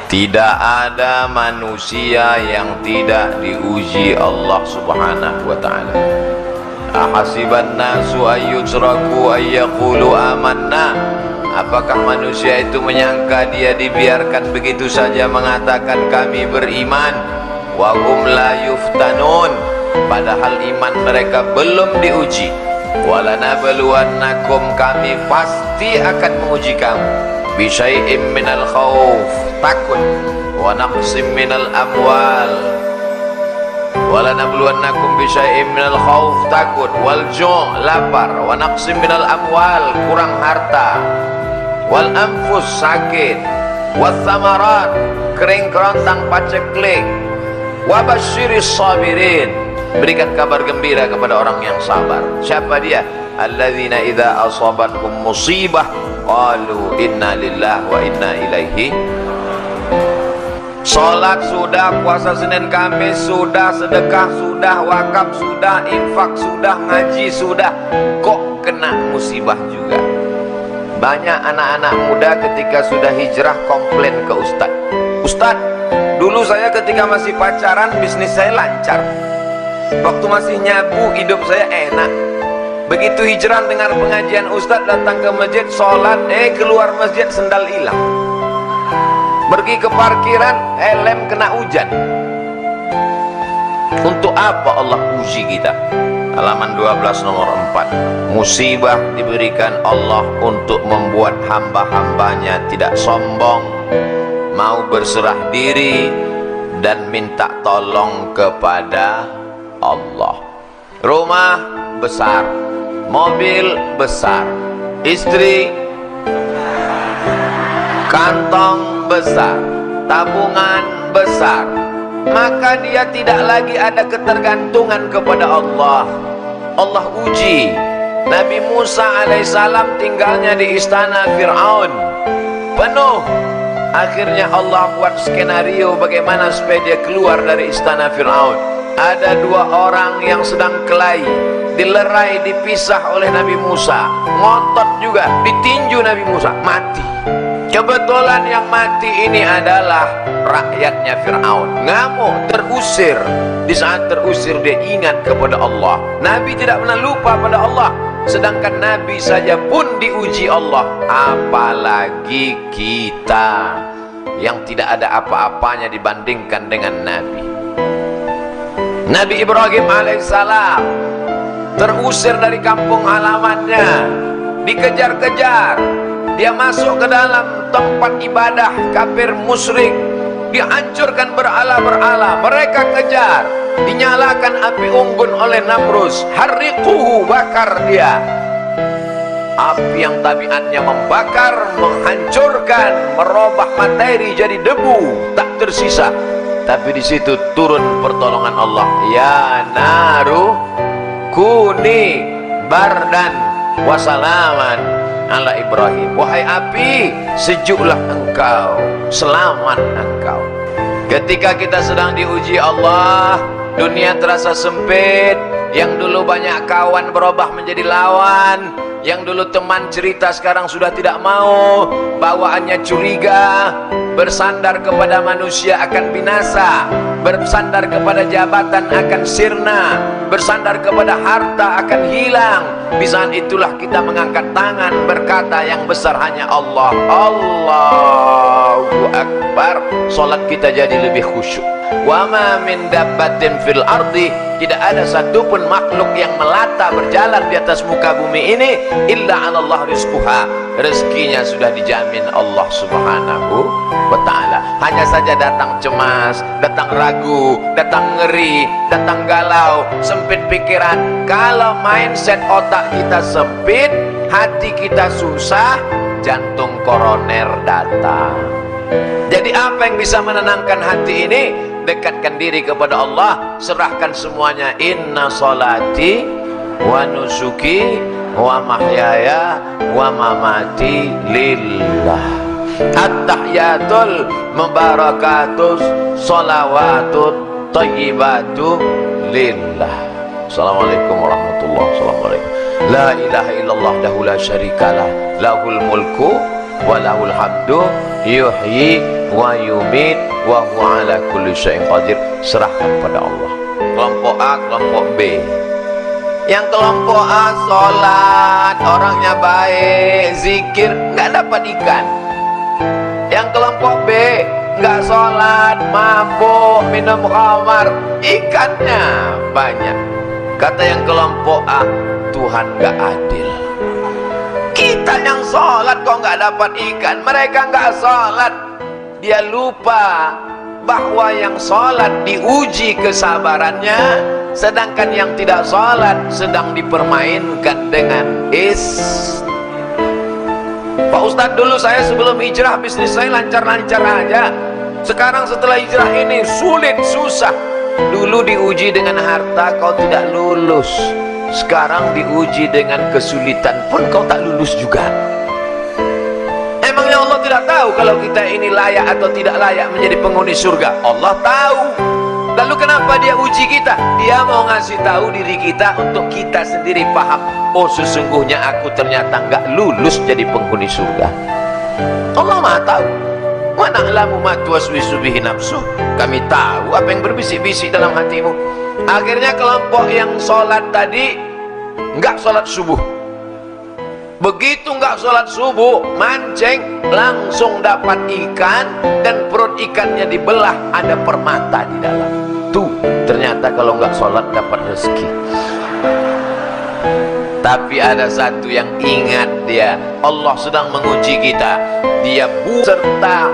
Tidak ada manusia yang tidak diuji Allah Subhanahu wa ta'ala. Ahasiban nasu ayyutraku ayyaqulu amanna. Apakah manusia itu menyangka dia dibiarkan begitu saja mengatakan kami beriman? Wa hum la yuftanun, padahal iman mereka belum diuji. Walanabluwannakum, kami pasti akan menguji kamu bisyai'im minal khauf, takut, wa naqsim minal amwal. Walanabluwannakum bisyai'im minal khauf, takut, wal ju', lapar, wa naqsim minal amwal, kurang harta, wal anfus, sakit, was samarat, kering kerontang paceklik, wa basyiris sabirin, berikan kabar gembira kepada orang yang sabar. Siapa dia? Alladzina idza asabathum musibah qalu inna lillahi wa inna ilaihi. Salat sudah, puasa Senin Kamis sudah, sedekah sudah, wakaf sudah, infak sudah, ngaji sudah, kok kena musibah juga. Banyak anak-anak muda ketika sudah hijrah komplain ke Ustadz. Ustadz, dulu saya ketika masih pacaran bisnis saya lancar, waktu masih nyabu hidup saya enak. Begitu hijrah dengar pengajian Ustadz, datang ke masjid, sholat, keluar masjid sendal hilang. Pergi ke parkiran, helm kena hujan. Untuk apa Allah uji kita? Halaman 12 nomor 4. Musibah diberikan Allah untuk membuat hamba-hambanya tidak sombong, mau berserah diri dan minta tolong kepada Allah. Rumah besar, mobil besar, istri, kantong besar, tabungan besar, maka dia tidak lagi ada ketergantungan kepada Allah. Allah uji. Nabi Musa alaihissalam tinggalnya di istana Fir'aun, penuh. Akhirnya Allah buat skenario bagaimana supaya dia keluar dari istana Fir'aun. Ada dua orang yang sedang kelahi, dilerai, dipisah oleh Nabi Musa, ngotot juga, ditinju Nabi Musa, mati. Kebetulan yang mati ini adalah rakyatnya Fir'aun. Ngamuk, terusir. Di saat terusir dia ingat kepada Allah. Nabi tidak pernah lupa pada Allah. Sedangkan Nabi saja pun diuji Allah, apalagi kita yang tidak ada apa-apanya dibandingkan dengan Nabi. Nabi Ibrahim alaihissalam terusir dari kampung halamannya, dikejar-kejar. Dia masuk ke dalam tempat ibadah kafir musyrik, dihancurkan berhala-berhala. Mereka kejar, dinyalakan api unggun oleh Namrus, harriquhu, bakar dia. Api yang tabiatnya membakar, menghancurkan, merubah materi jadi debu, tak tersisa. Tapi di situ turun pertolongan Allah. Ya naru kuni bardan wasalaman ala Ibrahim. Wahai api, sejuklah engkau, selamat engkau. Ketika kita sedang diuji Allah, dunia terasa sempit. Yang dulu banyak kawan berubah menjadi lawan. Yang dulu teman cerita sekarang sudah tidak mau. Bawaannya curiga. Bersandar kepada manusia akan binasa, bersandar kepada jabatan akan sirna, bersandar kepada harta akan hilang. Di saat itulah kita mengangkat tangan berkata yang besar hanya Allah. Allahu Akbar. Salat kita jadi lebih khusyuk. Wa ma min dabbatin fil ardi, tidak ada satupun makhluk yang melata berjalan di atas muka bumi ini illa 'ala Allah rizquha. Rezekinya sudah dijamin Allah Subhanahu wa ta'ala. Hanya saja datang cemas, datang ragu, datang ngeri, datang galau, sempit pikiran. Kalau mindset otak kita sempit, hati kita susah, jantung koroner datang. Jadi apa yang bisa menenangkan hati ini? Dekatkan diri kepada Allah, serahkan semuanya. Inna salati wa nusuki wa mahyaya wa mamati lillah. At-tahiyatul mubarakatus salawatut tayyibatu lillah. Assalamualaikum warahmatullahi wabarakatuh. La ilaha illallah dahu la syarikalah, lahul mulku walahul hamdu yuhyi wa yumit wa huwa ala kulli syai'in qadir. Serahkan pada Allah. Kelompok A, kelompok B. Yang kelompok A sholat, orangnya baik, zikir, nggak dapat ikan. Yang kelompok B nggak sholat, mabuk, minum khamar, ikannya banyak. Kata yang kelompok A, Tuhan nggak adil. Kita yang sholat kok nggak dapat ikan, mereka nggak sholat. Dia lupa bahwa yang sholat diuji kesabarannya, sedangkan yang tidak sholat sedang dipermainkan dengan Pak Ustadz, dulu saya sebelum hijrah bisnis saya lancar-lancar aja. Sekarang setelah hijrah ini sulit, susah. Dulu diuji dengan harta, kau tidak lulus. Sekarang diuji dengan kesulitan pun kau tak lulus juga. Emangnya Allah tidak tahu kalau kita ini layak atau tidak layak menjadi penghuni surga? Allah tahu. Lalu kenapa dia uji kita? Dia mau ngasih tahu diri kita untuk kita sendiri paham. Oh, sesungguhnya aku ternyata nggak lulus jadi penghuni surga. Allah Maha tahu. Wa na'lamu ma tuwaswisu bihi nafsuh. Kami tahu apa yang berbisik-bisik dalam hatimu. Akhirnya kelompok yang sholat tadi nggak sholat subuh. Begitu nggak sholat subuh, mancing, langsung dapat ikan, dan perut ikannya dibelah, ada permata di dalam. Tuh, ternyata kalau nggak sholat dapat rezeki. Tapi ada satu yang ingat dia, Allah sedang menguji kita. Dia serta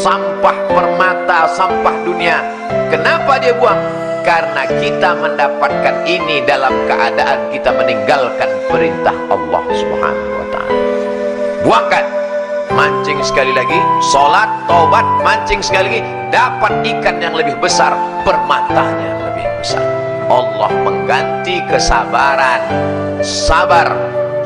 sampah permata, sampah dunia. Kenapa dia buang? Karena kita mendapatkan ini dalam keadaan kita meninggalkan perintah Allah Subhanahu wa ta'ala. Buangkan, mancing sekali lagi, sholat, taubat, mancing sekali lagi, dapat ikan yang lebih besar, permatanya lebih besar. Allah mengganti kesabaran. Sabar.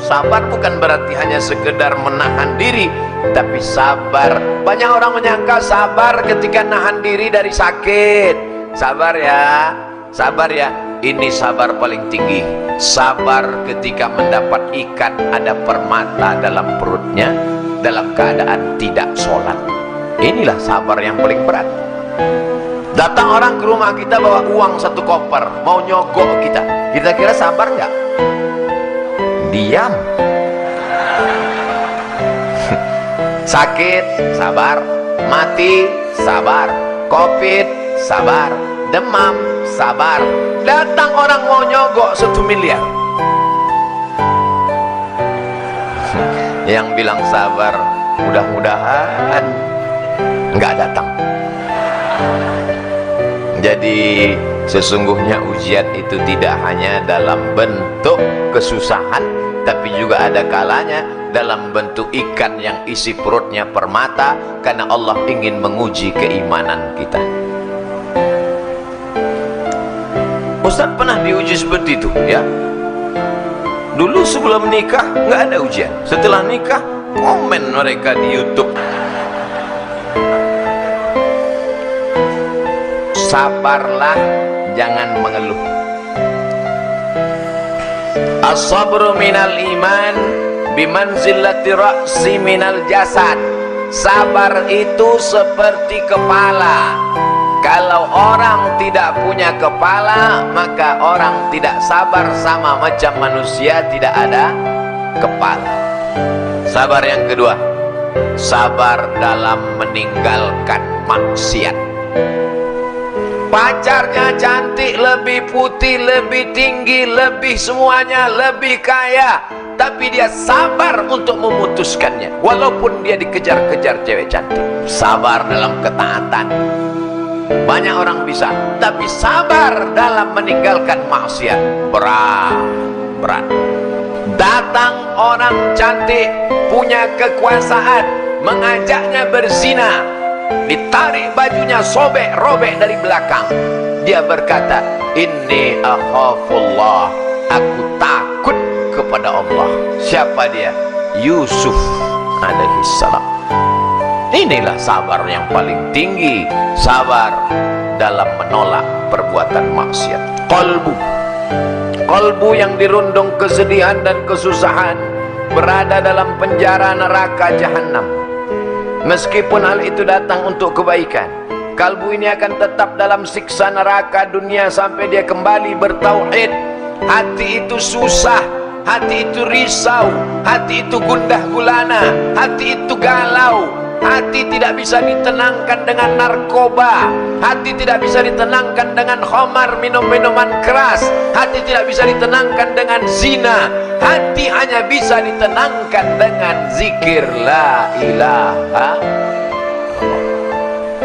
Sabar bukan berarti hanya sekedar menahan diri, tapi sabar. Banyak orang menyangka sabar ketika nahan diri dari sakit. Sabar ya, sabar ya. Ini sabar paling tinggi. Sabar ketika mendapat ikan ada permata dalam perutnya, dalam keadaan tidak sholat. Inilah sabar yang paling berat. Datang orang ke rumah kita bawa uang 1 koper, mau nyogok kita. Kita kira sabar nggak? Diam. Sakit, sabar. Mati, sabar. Covid, sabar. Demam, sabar. Datang orang mau nyogok 1 miliar. Yang bilang sabar, mudah-mudahan nggak datang. Jadi sesungguhnya ujian itu tidak hanya dalam bentuk kesusahan, tapi juga ada kalanya dalam bentuk ikan yang isi perutnya permata, karena Allah ingin menguji keimanan kita. Ustaz pernah diuji seperti itu ya. Dulu sebelum nikah nggak ada ujian, setelah nikah komen mereka di YouTube. Sabarlah, jangan mengeluh. As-sabru minal iman bimanzilati ra'si minal jasad. Sabar itu seperti kepala. Kalau orang tidak punya kepala, maka orang tidak sabar, sama macam manusia tidak ada kepala. Sabar yang kedua, sabar dalam meninggalkan maksiat. Pacarnya cantik, lebih putih, lebih tinggi, lebih semuanya, lebih kaya, tapi dia sabar untuk memutuskannya walaupun dia dikejar-kejar cewek cantik. Sabar dalam ketaatan. Banyak orang bisa, tapi sabar dalam meninggalkan maksiat berat. Datang orang cantik, punya kekuasaan, mengajaknya berzina, ditarik bajunya, robek dari belakang. Dia berkata, inni akhafullah, aku takut kepada Allah. Siapa dia? Yusuf alaihissalam. Inilah sabar yang paling tinggi. Sabar dalam menolak perbuatan maksiat. Qalbu yang dirundung kesedihan dan kesusahan, berada dalam penjara neraka jahanam. Meskipun hal itu datang untuk kebaikan, kalbu ini akan tetap dalam siksa neraka dunia sampai dia kembali bertauhid. Hati itu susah, hati itu risau, hati itu gundah gulana, hati itu galau. Hati tidak bisa ditenangkan dengan narkoba, hati tidak bisa ditenangkan dengan khamar, minum-minuman keras, hati tidak bisa ditenangkan dengan zina. Hati hanya bisa ditenangkan dengan zikir la ilaha.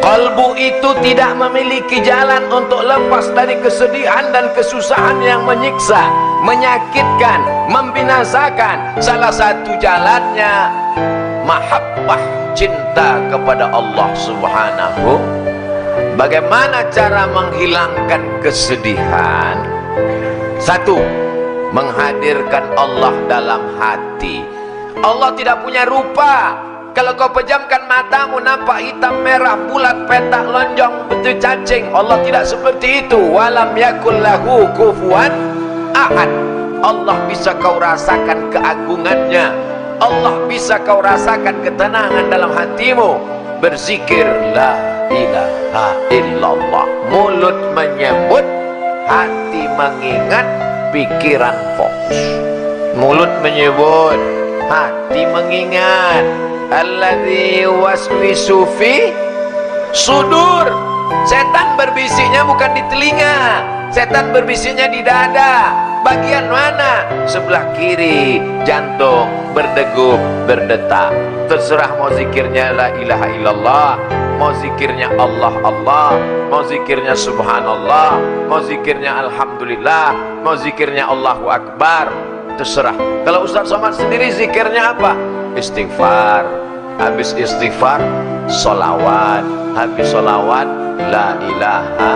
Kalbu itu tidak memiliki jalan untuk lepas dari kesedihan dan kesusahan yang menyiksa, menyakitkan, membinasakan. Salah satu jalannya mahabbah, cinta kepada Allah Subhanahu. Bagaimana cara menghilangkan kesedihan? Satu, menghadirkan Allah dalam hati. Allah tidak punya rupa. Kalau kau pejamkan matamu nampak hitam merah bulat petak lonjong betul cacing. Allah tidak seperti itu. Walam yakul lahu kufuwan ahad. Allah bisa kau rasakan keagungannya, Allah bisa kau rasakan ketenangan dalam hatimu. Berzikir la ilaha illallah, mulut menyebut, hati mengingat, pikiran fokus. Mulut menyebut, hati mengingat. Alladzi waswisu fi sudur. Setan berbisiknya bukan di telinga, setan berbisiknya di dada. Bagian mana? Sebelah kiri jantung berdegup, berdetak. Terserah mau zikirnya la ilaha illallah, mau zikirnya Allah Allah, mau zikirnya subhanallah, mau zikirnya alhamdulillah, mau zikirnya Allahu akbar. Terserah. Kalau Ustaz Somad sendiri zikirnya apa? Istighfar. Habis istighfar sholawat, habis sholawat la ilaha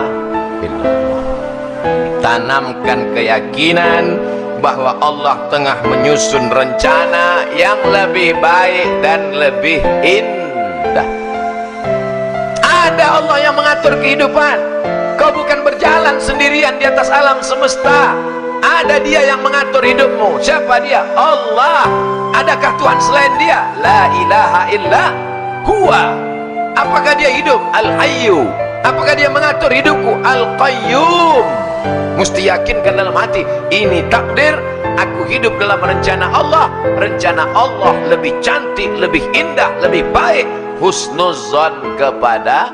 illallah. Tanamkan keyakinan bahwa Allah tengah menyusun rencana yang lebih baik dan lebih indah. Ada Allah yang mengatur kehidupan. Kau bukan berjalan sendirian di atas alam semesta. Ada Dia yang mengatur hidupmu. Siapa Dia? Allah. Adakah Tuhan selain Dia? La ilaha illa huwa. Apakah Dia hidup? Al-Hayyu. Apakah Dia mengatur hidupku? Al-Qayyum. Mesti yakinkan dalam hati, ini takdir, aku hidup dalam rencana Allah. Rencana Allah lebih cantik, lebih indah, lebih baik. Husnuzon kepada.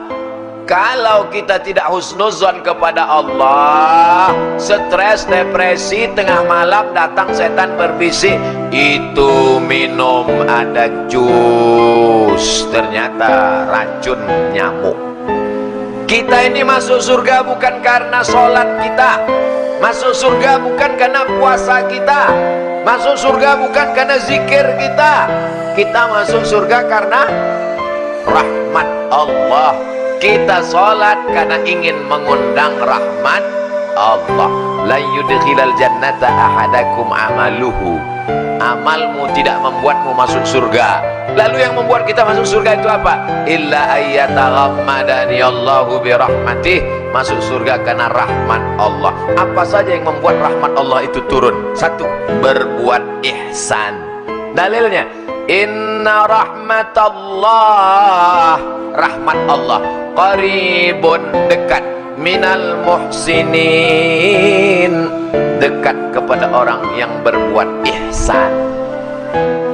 Kalau kita tidak husnuzon kepada Allah, stres, depresi, tengah malam datang setan berbisik, itu minum ada jus, ternyata racun nyamuk. Kita ini masuk surga bukan karena sholat kita, masuk surga bukan karena puasa kita, masuk surga bukan karena zikir kita. Kita masuk surga karena rahmat Allah. Kita sholat karena ingin mengundang rahmat Allah. La yudkhilal jannata ahadakum amaluhu. Amalmu tidak membuatmu masuk surga. Lalu yang membuat kita masuk surga itu apa? Illa ayyataghammadani Allahu birahmatih. Masuk surga karena rahmat Allah. Apa saja yang membuat rahmat Allah itu turun? Satu, berbuat ihsan. Dalilnya, inna rahmatallah, rahmat Allah qaribun, dekat, minal muhsinin, dekat kepada orang yang berbuat ihsan.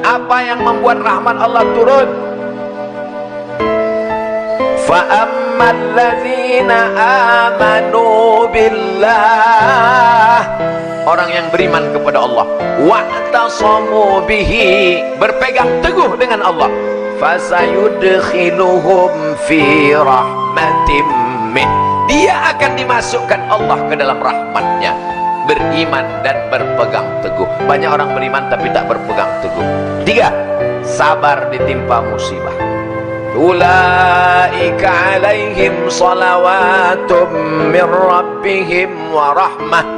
Apa yang membuat rahmat Allah turun? Fa ammal ladzina amanu billah, orang yang beriman kepada Allah, wa'tasamu bihi, berpegang teguh dengan Allah, fasayudkhiluhum fi rahmatim min, dia akan dimasukkan Allah ke dalam rahmatnya. Beriman dan berpegang teguh. Banyak orang beriman tapi tak berpegang teguh. Tiga, sabar ditimpa musibah. Ulaika alaihim salawatum min rabbihim wa rahmah.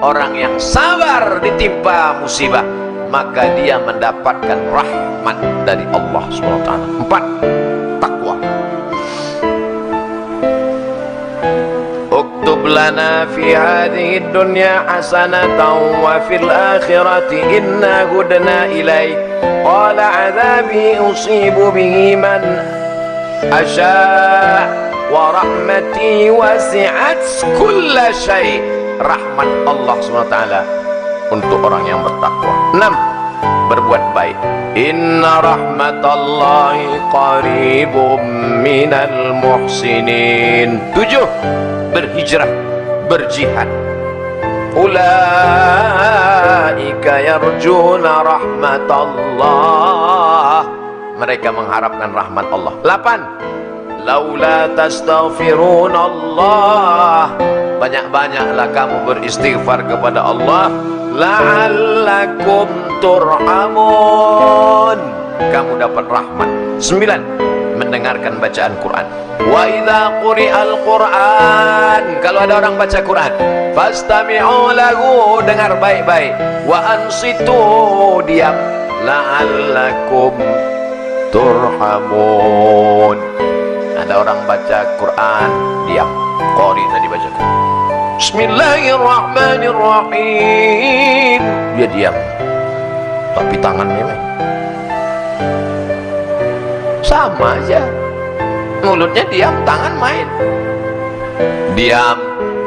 Orang yang sabar ditimpa musibah, maka dia mendapatkan rahmat dari Allah SWT. Empat, takwa. Uktub lana fi hadhihi dunya hasanatan wa fil akhirati inna hudna ilaik. qala adzabi usibu bihi man asya wa rahmati wasi'at kulla syai'. Rahmat Allah SWT untuk orang yang bertakwa. 6. Berbuat baik. Inna rahmatallahi qaribum minal muhsinin. 7. Berhijrah, berjihad. Ulaika yarjuna rahmatallah. Mereka mengharapkan rahmat Allah. 8. Laula tastaghfirunallah. Banyak-banyaklah kamu beristighfar kepada Allah. La'allakum turhamun. Kamu dapat rahmat. 9. Mendengarkan bacaan Quran. Wa idza quri'al Quran. Kalau ada orang baca Quran, fastami'u lahu, dengar baik-baik. Wa ansitu, diam. La'allakum turhamun. Ada orang baca Quran, diam. Qari tadi baca Quran. Bismillahirrahmanirrahim. Dia diam. Tapi tangannya sama aja. Mulutnya diam, tangan main. Diam,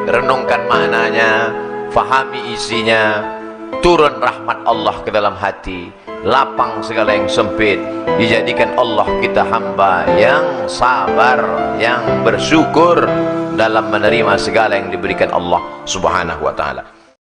renungkan maknanya, fahami isinya, turun rahmat Allah ke dalam hati, lapang segala yang sempit. Dijadikan Allah kita hamba yang sabar, yang bersyukur dalam menerima segala yang diberikan Allah Subhanahu wa ta'ala.